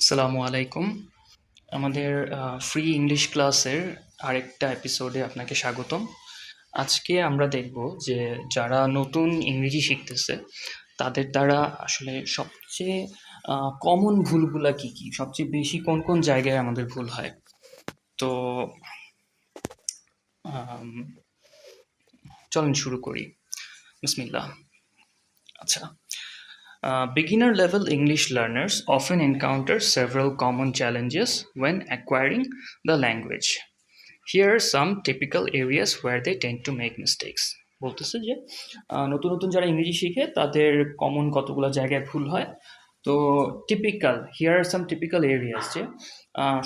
আসসালামু আলাইকুম। আমাদের ফ্রি ইংলিশ ক্লাসের আরেকটা এপিসোডে আপনাকে স্বাগতম। আজকে আমরা দেখব যে যারা নতুন ইংরেজি শিখতেছে তাদের দ্বারা আসলে সবচেয়ে কমন ভুলগুলা কি কি, সবচেয়ে বেশি কোন কোন জায়গায় আমাদের ভুল হয়। তো আম, চলেন শুরু করি। বিসমিল্লাহ। আচ্ছা, beginner level English learners often encounter several common challenges when acquiring the language. Here are some typical areas where they tend to make mistakes. বলতেছে যে নতুন নতুন যারা ইংরেজি শিখে তাদের কমন কতগুলো জায়গায় ভুল হয়। তো typical, here are some typical areas, যে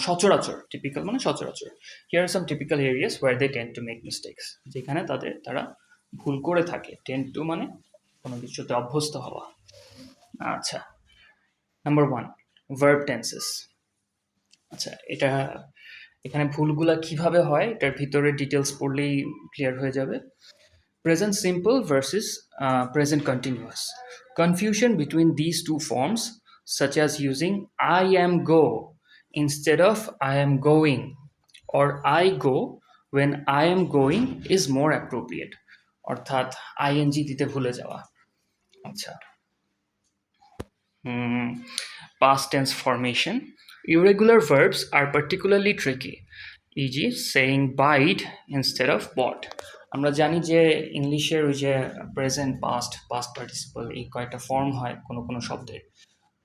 সচরাচর, টিপিক্যাল মানে সচরাচর, here are some typical areas where they tend to make mistakes, যেখানে তারা ভুল করে থাকে। টেন্ড টু মানে কোনো কিছুতে অভ্যস্ত হওয়া। আচ্ছা, নাম্বার ওয়ান, ভার্ব টেন্সেস। আচ্ছা, এখানে ভুলগুলা কিভাবে হয় এটার ভিতরে ডিটেলস পড়লেই ক্লিয়ার হয়ে যাবে। Present simple versus present continuous, confusion between this two forms such as using I am go instead of I am going, or I go when I am going is more appropriate, অর্থাৎ ing দিতে ভুলে যাওয়া। আচ্ছা, past tense formation. Irregular verbs are particularly tricky, e.g. saying bite instead of bought. আমরা জানি যে ইংলিশের ওই যে প্রেজেন্ট, পাস্ট, পাস্ট পার্টিসিপল, এই কয়েকটা ফর্ম হয় কোনো কোনো শব্দের।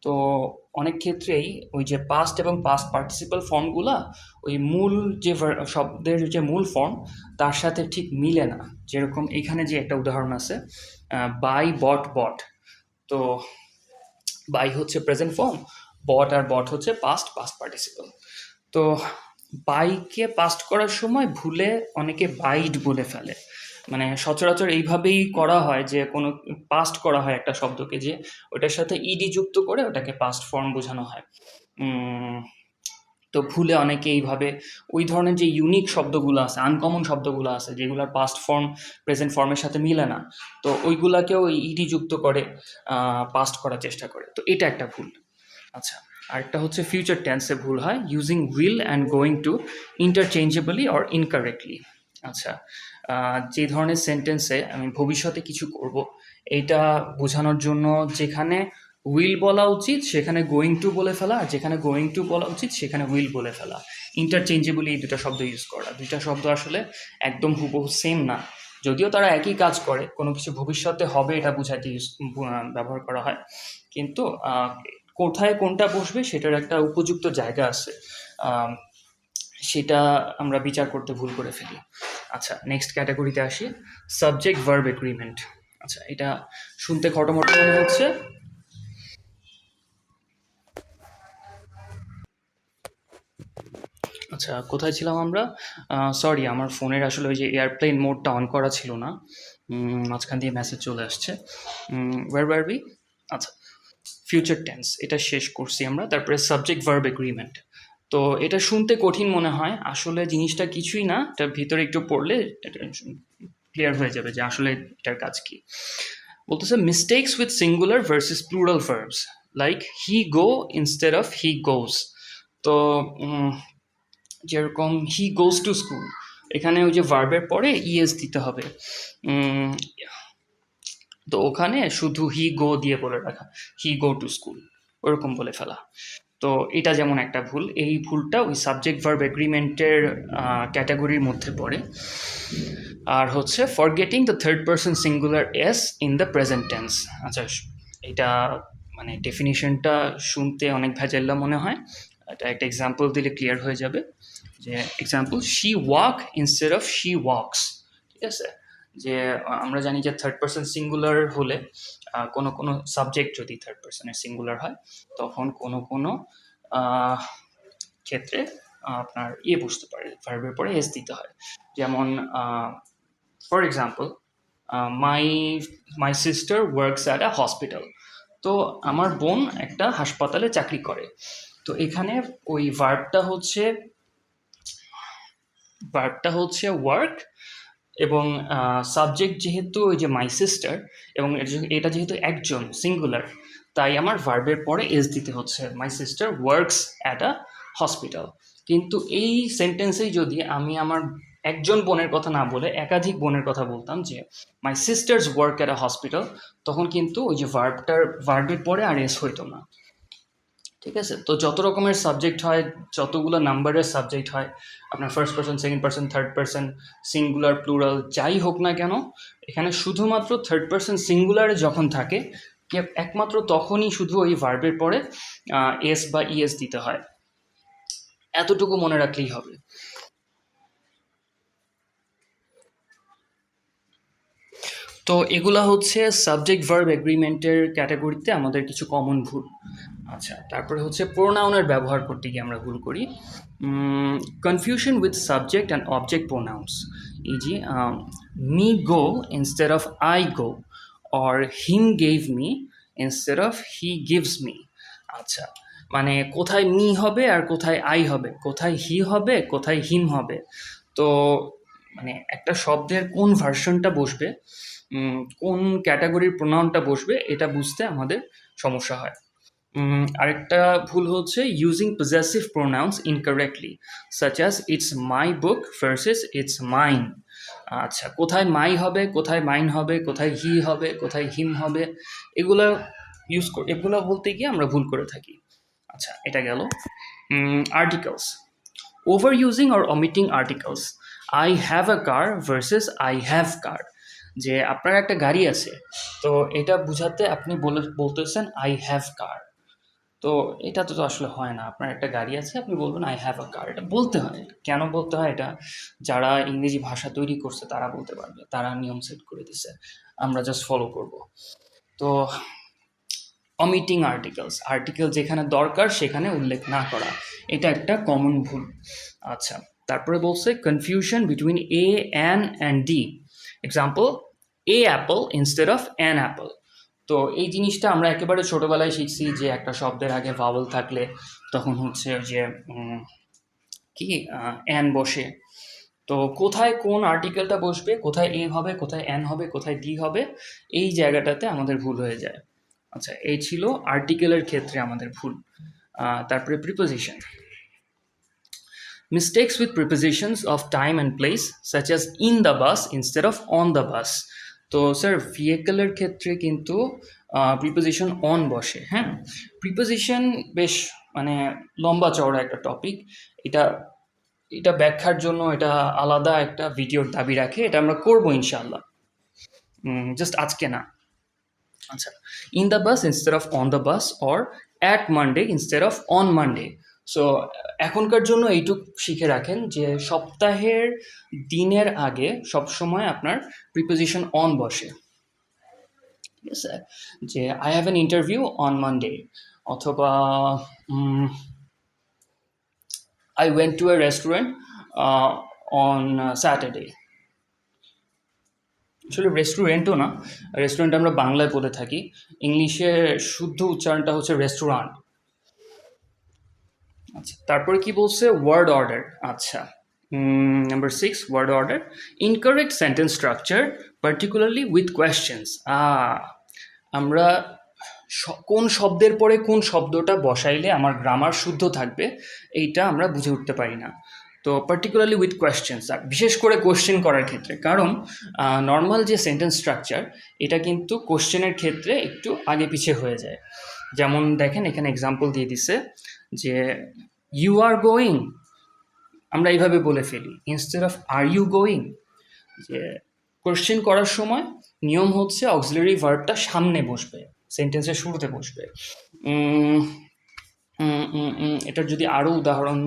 তো অনেক ক্ষেত্রেই ওই যে পাস্ট এবং পাস্ট পার্টিসিপল ফর্মগুলা ওই মূল যে শব্দের যে মূল ফর্ম তার সাথে ঠিক মিলে না। যেরকম এখানে যে একটা উদাহরণ আছে, বাই বট বট। তো বাই হচ্ছে প্রেজেন্ট ফর্ম, বট হচ্ছে পাস্ট পার্টিসিপল। তো বাইকে পাস্ট করার সময় ভুলে অনেকে বাইট বলে ফেলে। মানে সচরাচর এইভাবেই করা হয় যে কোনো পাস্ট করা হয় একটা শব্দকে, যে ওটার সাথে ইডি যুক্ত করে ওটাকে পাস্ট ফর্ম বোঝানো হয়। তো ভুলে অনেকে এইভাবে ওই ধরনের যে ইউনিক শব্দগুলো আছে, আনকমন শব্দগুলো আছে, যেগুলোর পাস্ট ফর্ম প্রেজেন্ট ফর্মের সাথে মিলে না, তো ওইগুলাকেও ইডি যুক্ত করে পাস্ট করার চেষ্টা করে। তো এটা একটা ভুল। আচ্ছা, আরেকটা হচ্ছে ফিউচার টেন্সে ভুল হয়, using will and going to interchangeably or incorrectly. আচ্ছা, যে ধরনের সেন্টেন্সে আমি ভবিষ্যতে কিছু করব, এইটা বোঝানোর জন্য যেখানে উইল বলা উচিত সেখানে গোয়িং টু বলে ফেলা, আর যেখানে গোয়িং টু বলা উচিত সেখানে উইল বলে ফেলা। ইন্টারচেঞ্জেবলি এই দুটো শব্দ ইউজ করা, দুইটা শব্দ আসলে একদম হুবহু সেম না, যদিও তারা একই কাজ করে, কোনো কিছু ভবিষ্যতে হবে এটা বোঝাইতে ব্যবহার করা হয়, কিন্তু কোথায় কোনটা বসবে সেটার একটা উপযুক্ত জায়গা আছে, সেটা আমরা বিচার করতে ভুল করে ফেলি। আচ্ছা, নেক্সট ক্যাটাগরিতে আসি, সাবজেক্ট ভার্ব এগ্রিমেন্ট। আচ্ছা, এটা শুনতে খটোমটো মনে হচ্ছে। আচ্ছা, কোথায় ছিলাম আমরা? সরি, আমার ফোনের আসলে ওই যে এয়ারপ্লেন মোডটা অন করা ছিল না, মাঝখান দিয়ে মেসেজ চলে আসছে। Where were be? আচ্ছা, ফিউচার টেন্স এটা শেষ করছি আমরা। তারপরে সাবজেক্ট ভার্ব এগ্রিমেন্ট। তো এটা শুনতে কঠিন মনে হয়, আসলে জিনিসটা কিছুই না, এটার ভিতরে একটু পড়লে ক্লিয়ার হয়ে যাবে যে আসলে এটার কাজ কি। বলতেছে mistakes with singular versus plural verbs, like he go instead of he goes. তো যেরকম হি গোজ টু স্কুল, এখানে ওই যে ভার্বের পরে ইএস দিতে হবে, তো ওখানে শুধু হি গো দিয়ে বলে রাখা, হি গো টু স্কুল, ওরকম বলে ফেলা। তো এটা যেমন একটা ভুল, এই ভুলটা ওই সাবজেক্ট ভার্ব এগ্রিমেন্টের ক্যাটাগরির মধ্যে পড়ে। আর হচ্ছে forgetting the third person singular S in the present tense. আচ্ছা, এটা মানে ডেফিনিশনটা শুনতে অনেক ভেজাল্লা মনে হয়, এটা একটা এক্সাম্পল দিলে ক্লিয়ার হয়ে যাবে। যে example, she walk instead of she walks. ঠিক আছে, যে আমরা জানি যে থার্ড পারসন সিঙ্গুলার হলে কোনো কোনো সাবজেক্ট যদি থার্ড পারসনের সিঙ্গুলার হয়, তখন কোনো কোনো ক্ষেত্রে আপনার বুঝতে পারে, ভার্বের পরে এস দিতে হয়। যেমন for example, my my sister works at a hospital. তো আমার বোন একটা হাসপাতালে চাকরি করে। তো এখানে ওই ভার্বটা হচ্ছে ওয়ার্ক, এবং সাবজেক্ট যেহেতু ওই যে মাই সিস্টার, এবং এটা যেহেতু একজন সিঙ্গুলার, তাই আমার ভার্বের পরে এস দিতে হচ্ছে। My sister works at a hospital. কিন্তু এই সেন্টেন্সেই যদি আমি আমার একজন বোনের কথা না বলে একাধিক বোনের কথা বলতাম যে my sisters work at a hospital, তখন কিন্তু ওই যে ভার্বের পরে আর এস হইতো না। ঠিক আছে? তো যত রকমের সাবজেক্ট হয়, যতগুলো নাম্বারের সাবজেক্ট হয়, আপনার first person, second person, third person, singular, plural যাই হোক না কেন, এখানে শুধুমাত্র থার্ড পারসন সিঙ্গুলারে যখন থাকে একমাত্র তখনই শুধু ওই ভার্বের পরে এস বা ইএস দিতে হয়। এতটুকু মনে রাখলেই হবে। তো এগুলা হচ্ছে সাবজেক্ট ভার্ব এগ্রিমেন্টের ক্যাটাগরিতে আমাদের কিছু কমন ভুল। আচ্ছা, তারপরে হচ্ছে প্রোনাউনের ব্যবহার করতে গিয়ে আমরা ভুল করি। Confusion with subject and object pronouns, এই যে me go instead of I go, or him gave me instead of he gives me. আচ্ছা, মানে কোথায় মি হবে আর কোথায় আই হবে, কোথায় হি হবে, কোথায় হিম হবে। তো মানে একটা শব্দের কোন ভার্সনটা বসবে, কোন ক্যাটাগরির প্রোনাউনটা বসবে, এটা বুঝতে আমাদের সমস্যা হয়। আরেকটা ভুল হচ্ছে using possessive pronounce incorrectly, such as it's my book versus it's mine. আচ্ছা, কোথায় মাই হবে, কোথায় মাইন হবে, কোথায় হি হবে, কোথায় হিম হবে, এগুলো এগুলো বলতে গিয়ে আমরা ভুল করে থাকি। আচ্ছা, এটা গেল। Articles, over using or omitting articles, I have a car versus I have car. যে আপনার একটা গাড়ি আছে, তো এটা বুঝাতে আপনি বলতেছেন আই হ্যাভ কার। তো এটা তো আসলে হয় না। আপনার একটা গাড়ি আছে, আপনি বলবেন আই হ্যাভ আ কার। এটা বলতে হয়। কেন বলতে হয় এটা যারা ইংরেজি ভাষা তৈরি করছে তারা বলতে পারবে, তারা নিয়ম সেট করে দিছে, আমরা জাস্ট ফলো করব। তো অমিটিং আর্টিকেলস, আর্টিকেল যেখানে দরকার সেখানে উল্লেখ না করা, এটা একটা কমন ভুল। আচ্ছা, তারপরে বলছে confusion between a an and D. Example, A Apple instead of an Apple. তো এই জিনিসটা আমরা একেবারে ছোটোবেলায় শিখছি যে একটা শব্দের আগে ভাওয়েল থাকলে তখন হচ্ছে যে কি অ্যান বসে। তো কোথায় কোন আর্টিকেলটা বসবে, কোথায় এ হবে, কোথায় অ্যান হবে, কোথায় ডি হবে, এই জায়গাটাতে আমাদের ভুল হয়ে যায়। আচ্ছা, এই ছিল আর্টিকেলের ক্ষেত্রে আমাদের ভুল। তারপরে preposition, mistakes with prepositions of time and place such as in the bus instead of on the bus. তো স্যার ভেহিকলের ক্ষেত্রে কিন্তু প্রিপোজিশন অন বসে। হ্যাঁ, প্রিপোজিশন বেশ মানে লম্বা চওড়া একটা টপিক। এটা এটা ব্যাখ্যার জন্য এটা আলাদা একটা ভিডিওর দাবি রাখে, এটা আমরা করবো ইনশাআল্লাহ, জাস্ট আজকে না। আচ্ছা, in the bus instead of on the bus, or at Monday instead of on Monday. So এখনকার জন্য এইটুক শিখে রাখেন যে সপ্তাহের দিনের আগে সবসময় আপনার প্রিপোজিশন অন বসে। ঠিক আছে, যে I have an interview on Monday, অথবা I went to a restaurant on Saturday. আসলে রেস্টুরেন্টও না, রেস্টুরেন্ট আমরা বাংলায় বলে থাকি, ইংলিশে শুদ্ধ উচ্চারণটা হচ্ছে রেস্টুরান্ট। আচ্ছা, তারপরে কি বলছে, ওয়ার্ড অর্ডার। আচ্ছা, number 6, word order, incorrect sentence structure particularly with questions. আমরা কোন শব্দের পরে কোন শব্দটা বসাইলে আমার গ্রামার শুদ্ধ থাকবে এইটা আমরা বুঝে উঠতে পারি না। তো পার্টিকুলারলি উইথ কোয়েশ্চেন্স, আর বিশেষ করে কোশ্চেন করার ক্ষেত্রে, কারণ নর্মাল যে সেন্টেন্স স্ট্রাকচার এটা কিন্তু কোশ্চেনের ক্ষেত্রে একটু আগে পিছিয়ে হয়ে যায়। যেমন দেখেন এখানে এক্সাম্পল দিয়ে দিছে যে ইউ আর গোয়িং, আমরা এইভাবে বলে ফেলি instead of are you going. যে কোশ্চেন করার সময় নিয়ম হচ্ছে অক্সিলারি ভার্বটা সামনে বসবে, সেন্টেন্সের শুরুতে বসবে। এটার যদি আরও উদাহরণ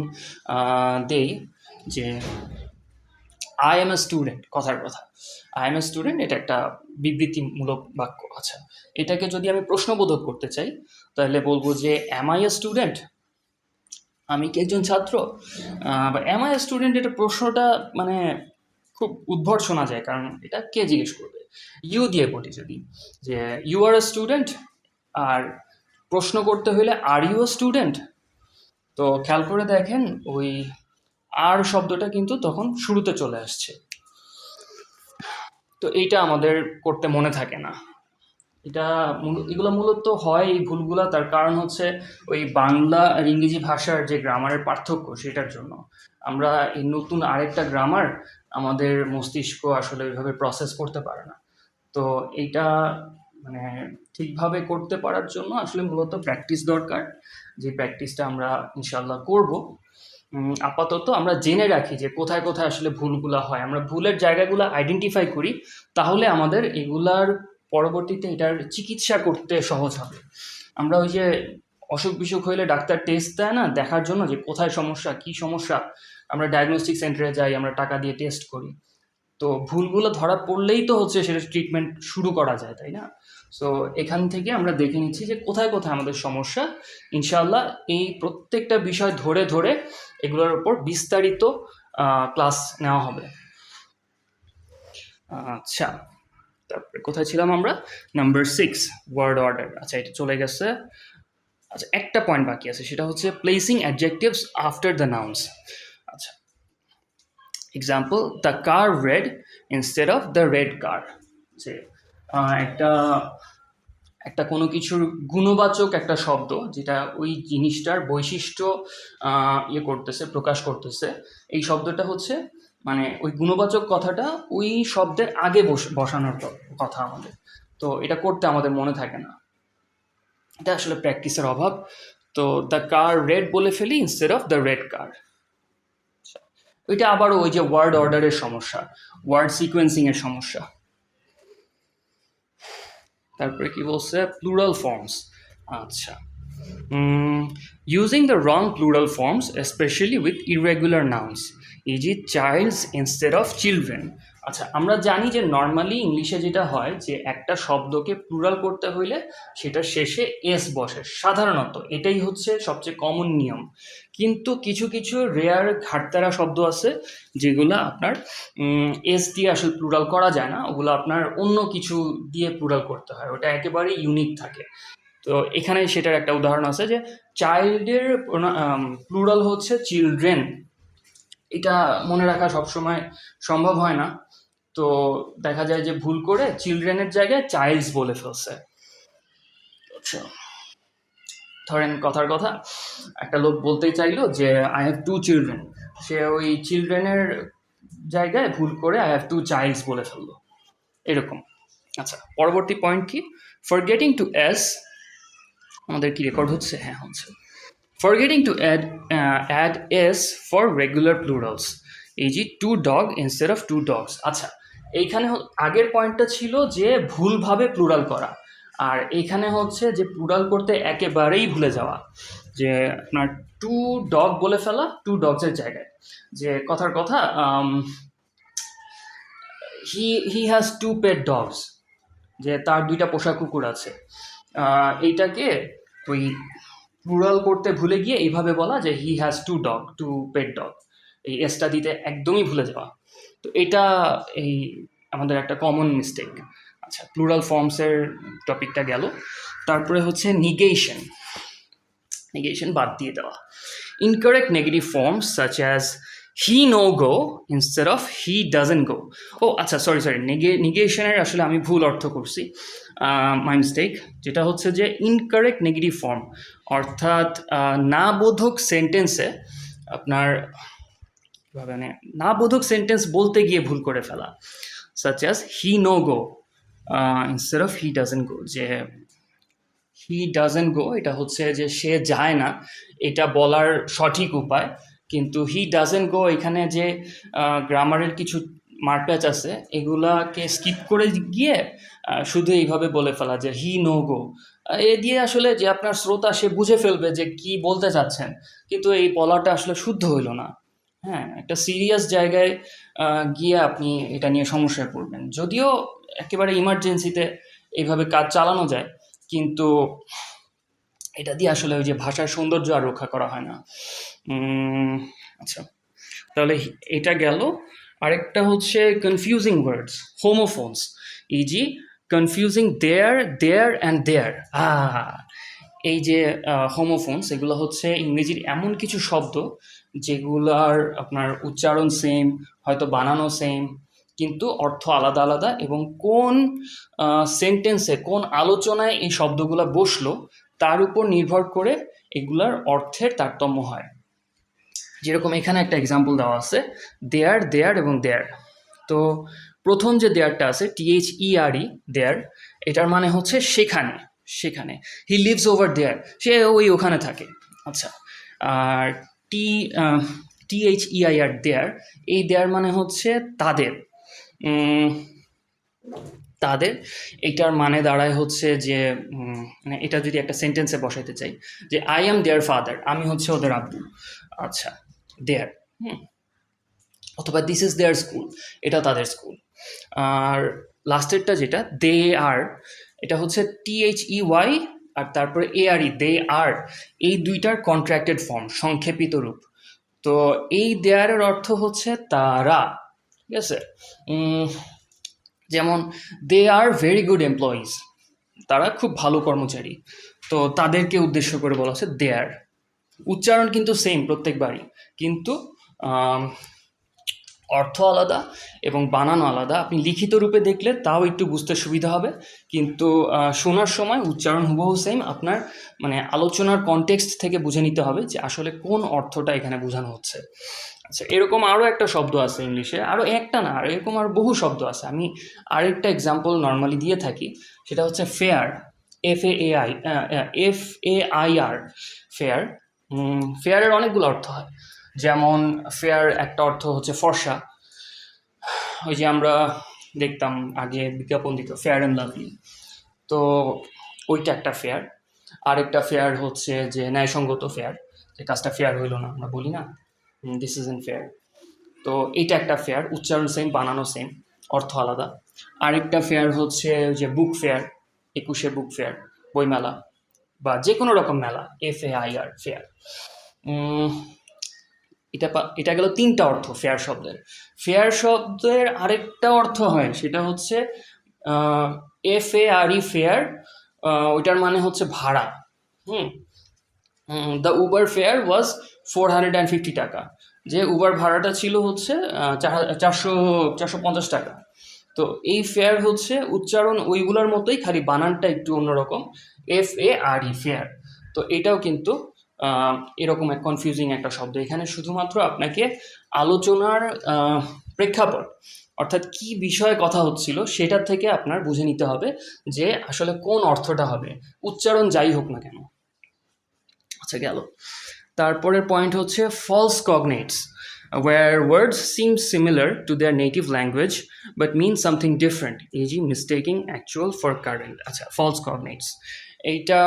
দেই, যে আই এম এ স্টুডেন্ট, কথার কথা আই এম এ স্টুডেন্ট, এটা একটা বিবৃতিমূলক বাক্য। আচ্ছা, এটাকে যদি আমি প্রশ্নবোধক করতে চাই তাহলে বলবো যে অ্যাম আই এ স্টুডেন্ট, আমি কি একজন ছাত্র। বা অ্যাম আই এ স্টুডেন্ট, এটা প্রশ্নটা মানে খুব উদ্ভট শোনা যায়, কারণ এটা কে জিজ্ঞেস করবে। ইউ দিয়ে বলি যদি, যে ইউ আর এ স্টুডেন্ট, আর প্রশ্ন করতে হলে আর ইউ এ স্টুডেন্ট। তো খেয়াল করে দেখেন ওই আর শব্দটা কিন্তু তখন শুরুতে চলে আসছে। তো এইটা আমাদের করতে মনে থাকে না। এটা এগুলো মূলত হয় এই ভুলগুলা, তার কারণ হচ্ছে ওই বাংলা আর ইংরেজি ভাষার যে গ্রামারের পার্থক্য সেটার জন্য। আমরা এই নতুন আরেকটা গ্রামার আমাদের মস্তিষ্ক আসলে ওইভাবে প্রসেস করতে পারে না। তো এইটা মানে ঠিকভাবে করতে পারার জন্য আসলে মূলত প্র্যাকটিস দরকার, যে প্র্যাকটিসটা আমরা ইনশাল্লাহ করব। আপাতত আমরা জেনে রাখি যে কোথায় কোথায় আসলে ভুলগুলা হয়, আমরা ভুলের জায়গাগুলো আইডেন্টিফাই করি, তাহলে আমাদের এগুলার পরবর্তীতে এটার চিকিৎসা করতে সহজ হবে। আমরা ওই যে অসুখ বিসুখ হইলে ডাক্তার টেস্ট দেয় না দেখার জন্য যে কোথায় সমস্যা কি সমস্যা, আমরা ডায়াগনস্টিক সেন্টারে যাই, আমরা টাকা দিয়ে টেস্ট করি। তো ভুলগুলো ধরা পড়লেই তো হচ্ছে সেটা ট্রিটমেন্ট শুরু করা যায়, তাই না? সো এখান থেকে আমরা দেখে নিচ্ছি যে কোথায় কোথায় আমাদের সমস্যা। ইনশাআল্লাহ এই প্রত্যেকটা বিষয় ধরে ধরে এগুলোর উপর বিস্তারিত ক্লাস নেওয়া হবে। আচ্ছা, তারপরে কোথায় ছিলাম আমরা? Number 6, word order. আচ্ছা, এটা চলে গেছে। আচ্ছা, একটা পয়েন্ট বাকি আছে, সেটা হচ্ছে placing adjectives after the nouns. আচ্ছা, example, the car red instead of the red car. যে একটা একটা কোনো কিছুর গুণবাচক একটা শব্দ যেটা ওই জিনিসটার বৈশিষ্ট্য ইয়ে করতেছে, প্রকাশ করতেছে, এই শব্দটা হচ্ছে মানে ওই গুণবাচক কথাটা ওই শব্দের আগে বসানোর কথা আমাদের। তো এটা করতে আমাদের মনে থাকে না, এটা আসলে প্র্যাকটিসের অভাব। তো দ্য কার রেড বলে ফেলি ইনস্টেড অফ দ্য রেড কার। ওইটা আবারও ওই যে ওয়ার্ড অর্ডারের সমস্যা, ওয়ার্ড সিকোয়েন্সিং এর সমস্যা। তারপরে কি বলছে? Plural forms. আচ্ছা, using the wrong plural forms, especially with irregular nouns, e.g. childs instead of children. আচ্ছা, আমরা জানি যে নর্মালি ইংলিশে যেটা হয় যে একটা শব্দকে প্লুরাল করতে হইলে সেটা শেষে এস বসে, সাধারণত এটাই হচ্ছে সবচেয়ে কমন নিয়ম। কিন্তু কিছু কিছু রেয়ার ঘাটতারা শব্দ আছে যেগুলো আপনার এস দিয়ে আসলে প্লুরাল করা যায় না, ওগুলো আপনার অন্য কিছু দিয়ে প্লুরাল করতে হয়, ওটা একেবারে ইউনিক থাকে। তো এখানে সেটার একটা উদাহরণ আছে যে চাইল্ডের প্লুরাল হচ্ছে চিলড্রেন। এটা মনে রাখা সবসময় সম্ভব হয় না, তো দেখা যায় যে ভুল করে চিলড্রেনের জায়গায় চাইল্ডস বলে ফেলছে। আচ্ছা, ধরেন কথার কথা একটা লোক বলতেই চাইলো যে আই হ্যাভ 2 চিলড্রেন, সে ওই চিলড্রেনের জায়গায় ভুল করে আই হ্যাভ 2 চাইল্ডস বলে ফেললো, এরকম। আচ্ছা, পরবর্তী পয়েন্ট কি? Forgetting to S. আমাদের কি রেকর্ড হচ্ছে? হ্যাঁ, হচ্ছে। Forgetting to add s for regular plurals, e.g. 2 dog instead of 2 dogs. আচ্ছা, এইখানে আগের পয়েন্টটা ছিল যে ভুলভাবে প্লুরাল করা, আর এইখানে হচ্ছে যে প্লুরাল করতে একেবারেই ভুলে যাওয়া, যে আপনার 2 ডগ বলে ফেলা 2 ডগসের জায়গায়। যে কথার কথা, হি হ্যাজ 2 পেট ডগস, যে তার 2টা পোষা কুকুর আছে। এইটাকে ওই প্লুরাল করতে ভুলে গিয়ে এইভাবে বলা যে he has 2 dog, 2 pet dog, এই এসটা দিতে একদমই ভুলে যাওয়া। তো এটা এই আমাদের একটা কমন মিস্টেক। আচ্ছা, প্লুরাল ফর্মসের টপিকটা গেল। তারপরে হচ্ছে নিগেশন। নিগেশন বাদ দিয়ে দেওয়া। Incorrect negative forms such as he no go instead of he doesn't go. ও আচ্ছা, সরি, নিগেশনের আসলে আমি ভুল অর্থ করছি, মাই মিস্টেক। যেটা হচ্ছে যে ইনকারেক্ট নেগেটিভ ফর্ম, অর্থাৎ না বোধক সেন্টেন্সে আপনার কীভাবে মানে না বোধক সেন্টেন্স বলতে গিয়ে ভুল করে ফেলা, such as he no go instead of he doesn't go. যে হি ডাজেন্ট গো এটা হচ্ছে যে সে যায় না, এটা বলার সঠিক উপায়, কিন্তু হি ডাজেন্ট গো এখানে যে গ্রামারের কিছু মারপ্যাচ আছে এগুলাকে স্কিপ করে গিয়ে শুধু এইভাবে বলে ফেলা যে হি নো গো। এ দিয়ে আসলে যে আপনার শ্রোতা সে বুঝে ফেলবে যে কি বলতে চাচ্ছেন, কিন্তু এই বলাটা আসলে শুদ্ধ হইল না। হ্যাঁ, একটা সিরিয়াস জায়গায় গিয়ে আপনি এটা নিয়ে সমস্যায় পড়বেন। যদিও একেবারে ইমার্জেন্সিতে এইভাবে কাজ চালানো যায়, কিন্তু এটা দিয়ে আসলে ওই যে ভাষার সৌন্দর্য আর রক্ষা করা হয় না। আচ্ছা, তাহলে এটা গেল। আরেকটা হচ্ছে confusing words, homophones, E G confusing there and their. এই যে হোমোফোনস, এগুলো হচ্ছে ইংরেজির এমন কিছু শব্দ যেগুলার আপনার উচ্চারণ সেম, হয়তো বানানো সেম, কিন্তু অর্থ আলাদা আলাদা, এবং কোন সেন্টেন্সে কোন আলোচনায় এই শব্দগুলো বসলো তার উপর নির্ভর করে এগুলার অর্থের তারতম্য হয়। যেরকম এখানে একটা এক্সাম্পল দেওয়া আছে, দেয়ার, দেয়ার এবং দেয়ার। তো প্রথম যে দেয়ারটা আছে, THERE, দেয়ার, এটার মানে হচ্ছে সেখানে, সেখানে। হি লিভস ওভার দেয়ার, সে ওখানে থাকে। আচ্ছা, আর THEIR, দেয়ার, এই দেয়ার মানে হচ্ছে তাদের। তাদের এটার মানে দাঁড়ায় হচ্ছে যে মানে এটা যদি একটা সেন্টেন্সে বসাইতে চাই, যে আই অ্যাম দেয়ার ফাদার, আমি হচ্ছে ওদের আব্বু। আচ্ছা, দেয়ার। অথবা দিস ইজ দেয়ার স্কুল, এটা তাদের স্কুল। আর লাস্টেরটা যেটা দে আর, এটা হচ্ছে THEY আর তারপরে ARE, দে আর, এই দুইটার কন্ট্রাক্টেড ফর্ম, সংক্ষেপিত রূপ। তো এই দেয়ারের অর্থ হচ্ছে তারা, ঠিক আছে? যেমন দে আর ভেরি গুড এমপ্লয়িজ, তারা খুব ভালো কর্মচারী। তো তাদেরকে উদ্দেশ্য করে বলা হচ্ছে দেয়ার। উচ্চারণ কিন্তু সেম প্রত্যেকবারই, কিন্তু অর্থ আলাদা এবং বানানো আলাদা। আপনি লিখিত রূপে দেখলে তাও একটু বুঝতে সুবিধা হবে, কিন্তু শোনার সময় উচ্চারণ হুবহু সেম। আপনার মানে আলোচনার কনটেক্সট থেকে বুঝে নিতে হবে যে আসলে কোন অর্থটা এখানে বোঝানো হচ্ছে। আচ্ছা, এরকম আরও একটা শব্দ আছে ইংলিশে, আরও একটা না, আর এরকম আর বহু শব্দ আছে। আমি আরেকটা এক্সাম্পল নর্মালি দিয়ে থাকি, সেটা হচ্ছে ফেয়ার, FAIR, ফেয়ার। ফেয়ারের অনেকগুলো অর্থ হয়। যেমন ফেয়ার একটা অর্থ হচ্ছে ফর্সা, ওই যে আমরা দেখতাম আগে বিজ্ঞাপন দিত ফেয়ার অ্যান্ড লাভলি, তো ওইটা একটা ফেয়ার। আরেকটা ফেয়ার হচ্ছে যে ন্যায়সঙ্গত ফেয়ার, যে কাজটা ফেয়ার হইলো না, আমরা বলি না দিস ইজ ইন ফেয়ার। তো এইটা একটা ফেয়ার, উচ্চারণ সেম, বানানো সেম, অর্থ আলাদা। আরেকটা ফেয়ার হচ্ছে যে বুক ফেয়ার, 21শে বুক ফেয়ার, বইমেলা বা যে কোনো রকম মেলা, FAIR, ফেয়ার। এটা গেল তিনটা অর্থ ফেয়ার শব্দের। ফেয়ার শব্দের আরেকটা অর্থ হয়, সেটা হচ্ছে FARE, ফেয়ার, ওইটার মানে হচ্ছে ভাড়া। দ্য উবার ফেয়ার ওয়াজ 450 টাকা, যে উবার ভাড়াটা ছিল হচ্ছে 450 টাকা। তো এই ফেয়ার হচ্ছে উচ্চারণ ওইগুলোর মতোই, খালি বানানটা একটু অন্যরকম, FARE, ফেয়ার। তো এটাও কিন্তু এরকম এক কনফিউজিং একটা শব্দ। এখানে শুধুমাত্র আপনাকে আলোচনার প্রেক্ষাপট, অর্থাৎ কি বিষয়ে কথা হচ্ছিল সেটার থেকে আপনার বুঝে নিতে হবে যে আসলে কোন অর্থটা হবে, উচ্চারণ যাই হোক না কেন। আচ্ছা, গেল। তারপরের পয়েন্ট হচ্ছে false কগনেটস, where words seem similar to their native language but mean something different, e.g. mistaking actual for current. আচ্ছা, false cognates, এইটা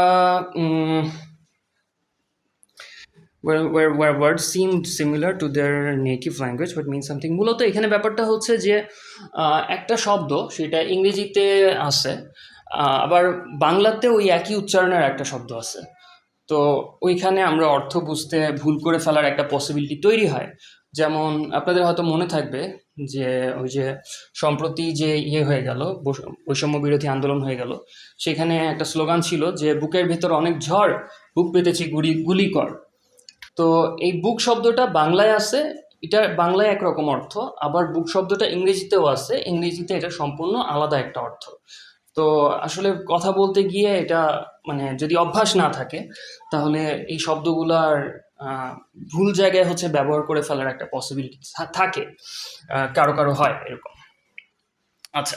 where words seem similar to their native language but mean something, মূলত এখানে ব্যাপারটা হচ্ছে যে একটা শব্দ সেটা ইংরেজিতে আছে, আবার বাংলাতে ওই একই উচ্চারণের একটা শব্দ আছে। তো ওইখানে আমরা অর্থ বুঝতে ভুল করে ফেলার একটা পসিবিলিটি তৈরি হয়। যেমন আপনাদের হয়তো মনে থাকবে যে ওই যে সম্প্রতি যে হয়ে গেল, বৈষম্য বিরোধী আন্দোলন হয়ে গেল, সেখানে একটা স্লোগান ছিল যে বুকের ভেতর অনেক ঝড়, বুক পেতেছি গুলি কর। তো এই বুক শব্দটা বাংলায় আছে, এটা বাংলায় একরকম অর্থ, আবার বুক শব্দটা ইংরেজিতেও আছে, ইংরেজিতে এটা সম্পূর্ণ আলাদা একটা অর্থ। তো আসলে কথা বলতে গিয়ে এটা মানে যদি অভ্যাস না থাকে তাহলে এই শব্দগুলার ভুল জায়গায় হচ্ছে ব্যবহার করে ফেলার একটা পসিবিলিটি থাকে, কারো কারো হয় এরকম। আচ্ছা,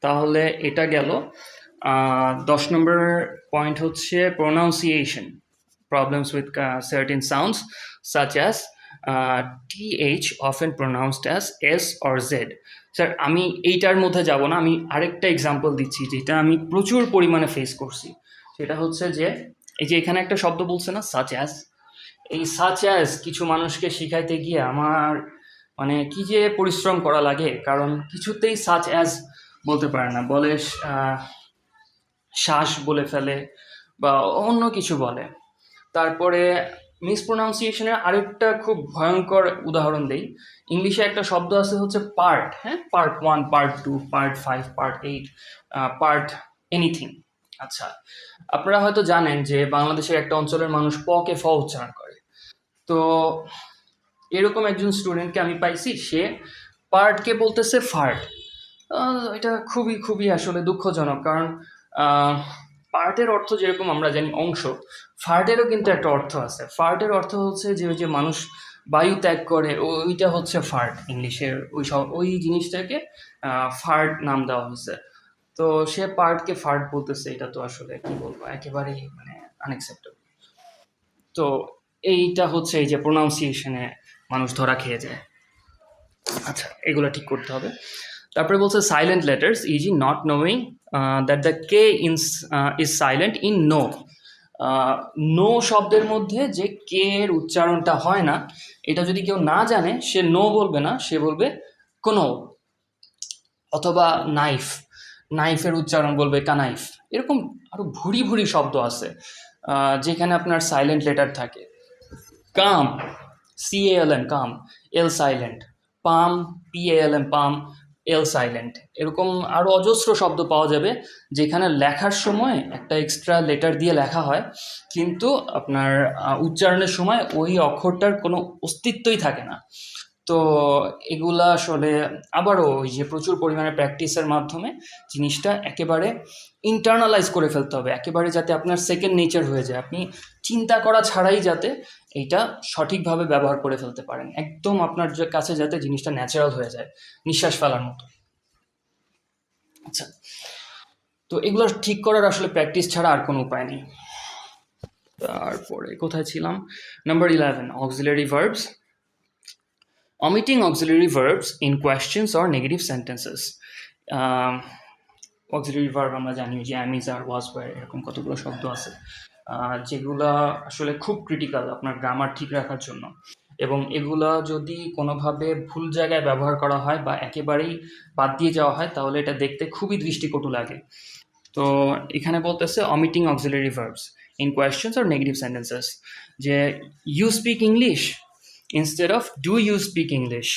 তাহলে এটা গেল। 10 নম্বর পয়েন্ট হচ্ছে pronunciation, problems with certain sounds such as TH often pronounced as S or Z. Sir আমি এইটার মধ্যে যাব না, আমি আরেকটা এক্সাম্পল দিচ্ছি যেটা আমি প্রচুর পরিমাণে ফেস করছি। সেটা হচ্ছে যে এই যে এখানে একটা শব্দ বলছে না সাচ অ্যাজ, এই সাচ অ্যাজ কিছু মানুষকে শিখাইতে গিয়ে আমার মানে কি যে পরিশ্রম করা লাগে, কারণ কিছুতেই সাচ অ্যাজ বলতে পারে না, বলে শ্বাস বলে ফেলে বা অন্য কিছু বলে। তারপরে মিসপ্রোনাউন্সিয়েশনের আরেকটা খুব ভয়ঙ্কর উদাহরণ দেই। ইংলিশে একটা শব্দ আছে হচ্ছে পার্ট, হ্যাঁ, part 1, part 2, part 5, part 8, part anything. আচ্ছা, আপনারা হয়তো জানেন যে বাংলাদেশের একটা অঞ্চলের মানুষ কে ফ উচ্চারণ করে। তো এরকম একজন স্টুডেন্টকে আমি পাইছি, সে পার্টকে বলতেছে ফার্ট। এটা খুবই খুবই আসলে দুঃখজনক, কারণ পার্টের অর্থ যেরকম আমরা জানি অংশ, ফার্টেরও কিন্তু একটা অর্থ আছে। ফার্টের অর্থ হচ্ছে যে ওই যে মানুষ বায়ু ত্যাগ করে, ওইটা হচ্ছে ফার্ট। ইংলিশের ওই জিনিসটাকে ফার্ট নাম দেওয়া হয়েছে। তো সে পার্টকে ফার্ট বলতেছে, এটা তো আসলে কি বলবো, একেবারেই মানে আনএক্সেপ্টেবল। তো এইটা হচ্ছে এই যে প্রোনাউন্সিয়েশনে মানুষ ধরা খেয়ে যায়। আচ্ছা, এগুলো ঠিক করতে হবে। তারপরে বলছে silent letters easy not knowing that the K is silent in know. Know শব্দের মধ্যে যে কে এর উচ্চারণটা হয় না, এটা যদি কেউ না জানে, সে নো বলবে না, সে বলবে কোনো। অথবা নাইফ, নাইফের উচ্চারণ বলবে কানাইফ। এরকম আরো ভুরি ভুরি শব্দ আছে যেখানে আপনার সাইলেন্ট লেটার থাকে। কাম, CALM কাম, এল সাইলেন্ট। পাম, PALM পাম, এল সাইলেন্ট। এরকম আরও অজস্র শব্দ পাওয়া যাবে যেখানে লেখার সময় একটা এক্সট্রা লেটার দিয়ে লেখা হয়, কিন্তু আপনার উচ্চারণের সময় ওই অক্ষরটার কোনো অস্তিত্বই থাকে না। তো এগুলা আসলে আবারও ওই যে প্রচুর পরিমাণে প্র্যাকটিসের মাধ্যমে জিনিসটা একেবারে ইন্টারনালাইজ করে ফেলতে হবে, একেবারে যাতে আপনার সেকেন্ড নেচার হয়ে যায়, আপনি চিন্তা করা ছাড়াই যাতে এইটা সঠিকভাবে ব্যবহার করে ফেলতে পারেন, একদম আপনার কাছে যাতে জিনিসটা ন্যাচারাল হয়ে যায়, নিঃশ্বাস ফেলার মতো। আচ্ছা, তো এগুলো ঠিক করার আসলে প্র্যাকটিস ছাড়া আর কোনো উপায় নেই। তারপরে কোথায় ছিলাম? Number 11, auxiliary verbs. Omitting auxiliary verbs in questions or negative sentences. Auxiliary verb আমরা জানি যে am, is, are, was, were, এরকম কতগুলো শব্দ আছে যেগুলা আসলে খুব ক্রিটিক্যাল আপনার গ্রামার ঠিক রাখার জন্য। এবং এগুলা যদি কোনোভাবে ভুল জায়গায় ব্যবহার করা হয় বা একেবারেই বাদ দিয়ে যাওয়া হয়, তাহলে এটা দেখতে খুবই দৃষ্টিকটু লাগে। তো এখানে বলতেছে omitting auxiliary verbs in questions or negative sentences, যে you speak English instead of do you speak English,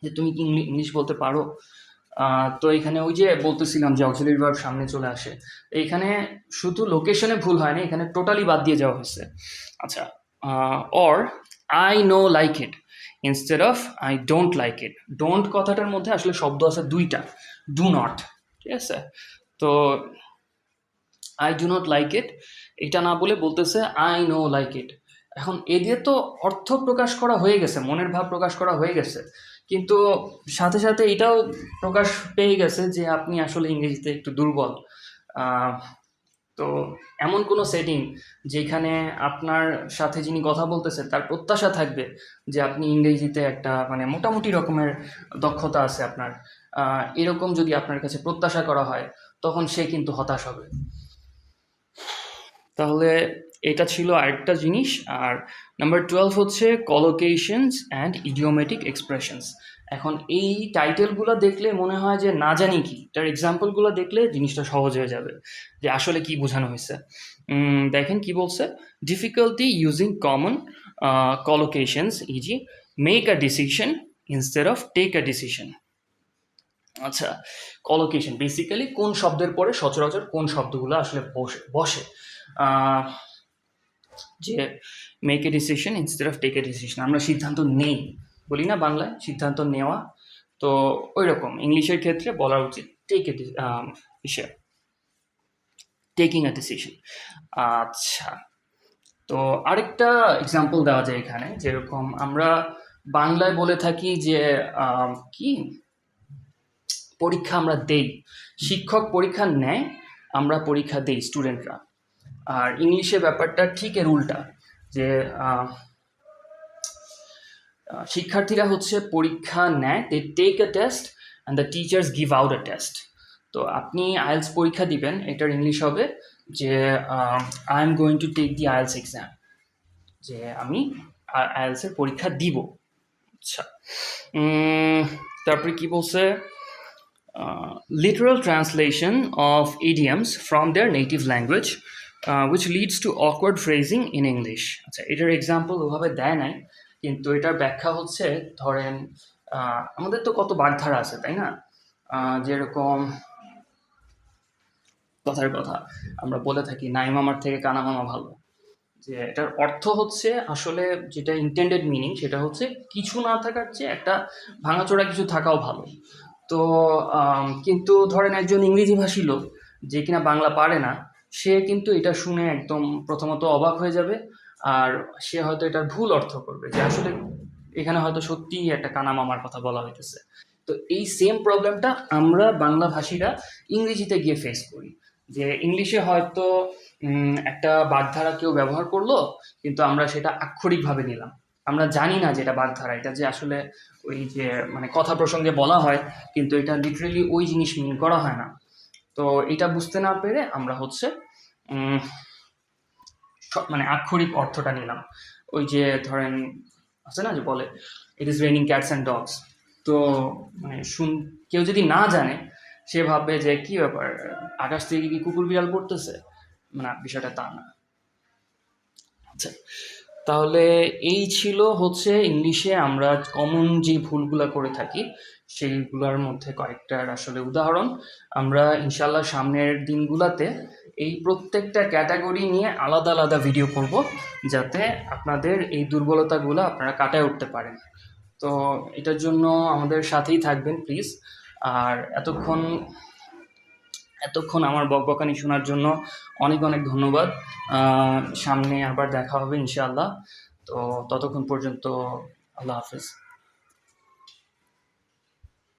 যে তুমি কি ইংলিশ বলতে পারো। তো এখানে ওই যে বলতেছিলাম যে অক্সিলারি ভার্ব সামনে চলে আসে, এইখানে শুধু লোকেশনে ভুল হয় না, এখানে টোটালি বাদ দিয়ে যাওয়া হয়েছে। আচ্ছা, or I know like it instead of I don't like it. Don't কথাটার মধ্যে আসলে শব্দ আছে দুইটা, ডু নট, ঠিক আছে? তো I do not like it এটা না বলে বলতেছে আই নো লাইক ইট। এখন এ দিয়ে তো অর্থ প্রকাশ করা হয়ে গেছে, মনের ভাব প্রকাশ করা হয়ে গেছে, কিন্তু সাথে সাথে এটাও প্রকাশ পেয়ে গেছে যে আপনি আসলে ইংরেজিতে একটু দুর্বল। তো এমন কোনো সেটিং যেখানে আপনার সাথে যিনি কথা বলতেছে তার প্রত্যাশা থাকবে যে আপনি ইংরেজিতে একটা মানে মোটামুটি রকমের দক্ষতা আছে আপনার, এরকম যদি আপনার কাছে প্রত্যাশা করা হয়, তখন সে কিন্তু হতাশ হবে। তাহলে এটা ছিল আরেকটা জিনিস। আর নাম্বার 12 হচ্ছে কলোকেশনস অ্যান্ড ইডিওমেটিক এক্সপ্রেশনস। এখন এই টাইটেলগুলো দেখলে মনে হয় যে না জানি কি, তার এক্সাম্পলগুলো দেখলে জিনিসটা সহজ হয়ে যাবে যে আসলে কি বোঝানো হয়েছে। দেখেন কি বলছে, difficulty using common collocations E G make a decision instead of take a decision. আচ্ছা, কলোকেশন বেসিক্যালি কোন শব্দের পরে সচরাচর কোন শব্দগুলো আসলে বসে। যে make a decision instead of take a decision, আমরা সিদ্ধান্ত নেই বলি না বাংলায়, সিদ্ধান্ত নেওয়া। তো ওই রকম ইংলিশের ক্ষেত্রে বলা উচিত take a taking a decision. আচ্ছা, তো আরেকটা এক্সাম্পল দেওয়া যায় এখানে, যেরকম আমরা বাংলায় বলে থাকি যে কি পরীক্ষা আমরা দেই, শিক্ষক পরীক্ষা নেয়, আমরা পরীক্ষা দেই স্টুডেন্টরা। আর ইংলিশে ব্যাপারটা ঠিক এর উল্টা, যে শিক্ষার্থীরা হচ্ছে পরীক্ষা নেয়, they take a test and the teachers give out a test. তো আপনি আইএলস পরীক্ষা দিবেন, এটার ইংলিশ হবে যে I am going to take the IELTS exam, যে আমি আইএলসের পরীক্ষা দিব। আচ্ছা, তারপরে কি বলছে, literal translation of idioms from their native language which leads to awkward phrasing in English. আচ্ছা, এটার এক্সাম্পল ওভাবে দেয় নাই, কিন্তু এটার ব্যাখ্যা হচ্ছে, ধরেন আমাদের তো কত বাগধারা আছে তাই না, যেরকম কথার কথা আমরা বলে থাকি নাই মামার থেকে কানা মামা ভালো। যে এটার অর্থ হচ্ছে আসলে যেটা ইন্টেন্ডেড মিনিং সেটা হচ্ছে কিছু না থাকার চেয়ে একটা ভাঙাচোরা কিছু থাকাও ভালো। তো কিন্তু ধরেন একজন ইংরেজিভাষী লোক যে কিনা বাংলা পারে না, সে কিন্তু এটা শুনে একদম প্রথমত অবাক হয়ে যাবে। আর সে হয়তো এটার ভুল অর্থ করবে যে আসলে এখানে হয়তো সত্যিই একটা কানা মামার কথা বলা হইতেছে। তো এই সেম প্রবলেমটা আমরা বাংলা ভাষীরা ইংরেজিতে গিয়ে ফেস করি। যে ইংলিশে হয়তো একটা বাগধারা কেউ ব্যবহার করলো, কিন্তু আমরা সেটা আক্ষরিকভাবে নিলাম। আমরা জানি না যে এটা বাগধারা, এটা যে আসলে ওই যে মানে কথা প্রসঙ্গে বলা হয়, কিন্তু এটা লিটারেলি ওই জিনিস মিন করা হয় না। তো এটা বুঝতে না পেরে আমরা হচ্ছে উম, মানে আক্ষরিক অর্থটা নিলাম। ওই যে ধরেন আছে না যে বলে it is raining cats and dogs. তো মানে কেউ যদি না জানে, সে ভাববে যে কি ব্যাপার, আকাশ থেকে কি কুকুর বিড়াল পড়তেছে। না, বিষয়টা তা না। আচ্ছা, তাহলে এই ছিল হচ্ছে ইংলিশে আমরা কমন যে ভুলগুলা করে থাকি সেইগুলোর মধ্যে কয়েকটার আসলে উদাহরণ। আমরা ইনশাল্লাহ সামনের দিনগুলাতে এই প্রত্যেকটা ক্যাটাগরি নিয়ে আলাদা আলাদা ভিডিও করব, যাতে আপনাদের এই দুর্বলতাগুলো আপনারা কাটায় উঠতে পারেন। তো এটার জন্য আমাদের সাথেই থাকবেন প্লিজ। আর এতক্ষণ আমার বকবকানি শোনার জন্য অনেক অনেক ধন্যবাদ। সামনে আবার দেখা হবে ইনশাআল্লাহ। তো ততক্ষণ পর্যন্ত আল্লাহ হাফেজ।